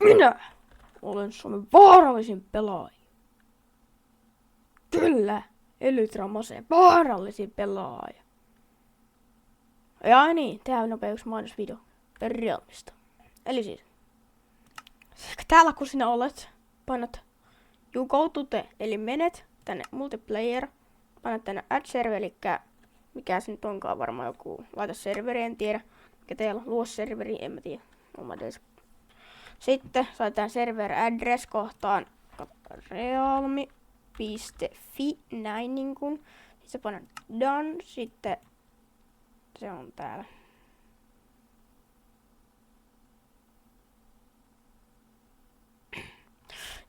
Minä olen Suomen vaarallisin pelaaja. Kyllä, Elytramasen vaarallisin pelaaja. Ja niin, tää on nopea yksi mainosvideo Realmista. Eli siis, täällä kun sinä olet, painat you go to the, eli menet tänne multiplayer, painat tänne add server, eli mikä se nyt onkaan, varmaan joku laita serveri, en tiedä. Mikä teillä on, luo serveri, en mä tiedä. Sitten saadaan server address kohtaan realmi.fi, näin niinkun. Sitten painat done, sitten se on täällä.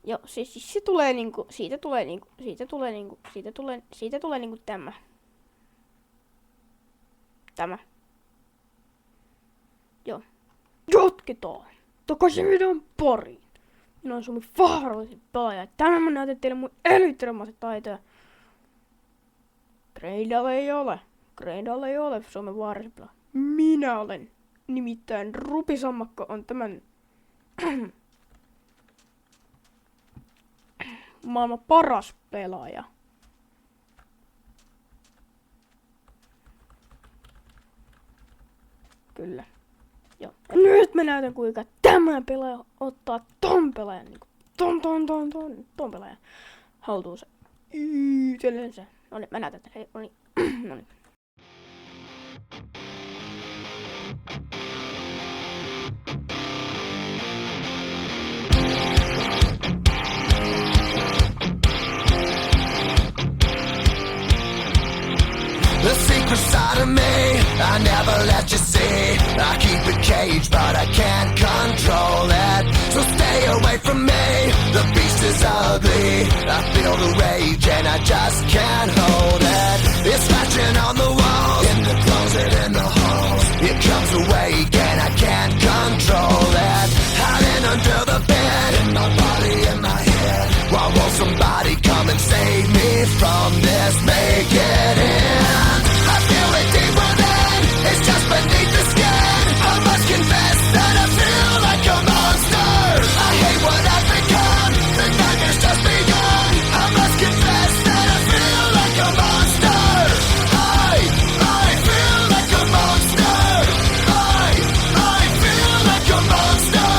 Joo, siis se tulee niinku, siitä tulee niinku tämä. Joo. Jatketaan. Takaisin videon pariin. Minä olen Suomen vaarallisin pelaaja. Tänään mä näytän teille mun Elytramasen taitoja. Greidalla ei ole Suomen vaarallisin pelaaja. Minä olen. Nimittäin Rupisammakko on tämän maailman paras pelaaja. Kyllä. Joo. Ja nyt mä näytän kuinka tämä pelaaja ottaa ton pelaajan niinku ton pelaajan haltuunsa. Itsellensä. Noniin, mä näytän tämän. Noniin. Noniin. The secret side of me, I never let you see. I keep it caged, but I can't control it. So stay away from me, the beast is ugly. I feel the rage and I just can't hold it. It's scratching on the walls, in the closet, in the halls. It comes awake and I can't control it. Hiding under the bed, in my body, in my head. Why won't somebody come and save me from this? Make it end. I feel it deep within, it's just beneath the skin. I must confess that I feel like a monster. I hate what I've become, the nightmare's just begun. I must confess that I feel like a monster. I feel like a monster. I feel like a monster.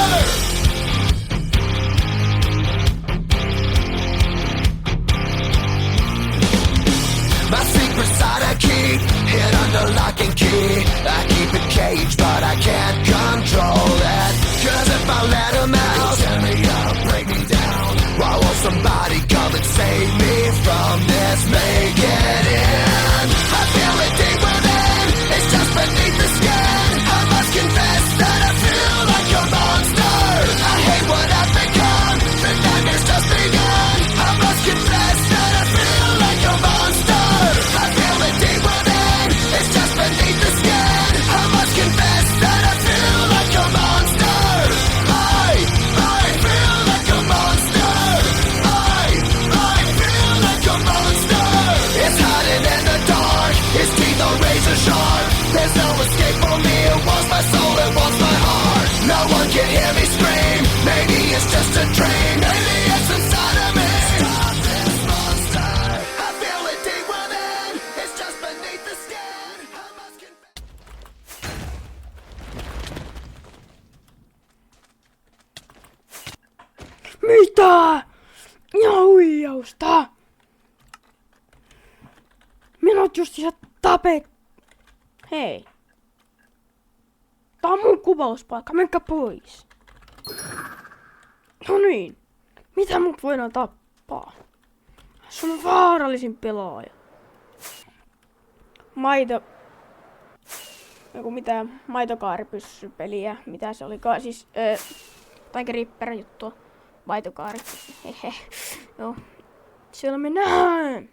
My secret side I keep hid under lock and key. I keep it caged, but I can't control it. Cause if I let him out, he'll tear me up, break me down. Why won't somebody come and save me from this? Make it end. I feel it deep within, it's just beneath the skin. I must confess that I feel like a monster. I hate what I've become, the nightmare's just begun. I must confess that I feel like a monster. I feel it deep within, it's just beneath the skin. I must confess that I feel like a monster. I feel like a monster. I feel like a monster. It's hiding in the dark, its teeth are razor sharp. There's no escape for me, it wants my soul, it wants my heart. No one can hear me scream, maybe it's just a dream. Maybe it's inside of me. Stop this monster. I feel it deep within, it's just beneath the skin. I must confess. Mitä? Ja huijausta! Minut just tapet. Hei. Tää on mun kuvauspaikka, menkää pois. No niin. Mitä mut voidaan tappaa? Se on vaarallisin pelaaja. Joku mitä, maitokaaripyssypeliä, mitä se olikaan, siis Tiger Ripper juttua. Maitokaari. Hehe. Joo. Siellä mennään.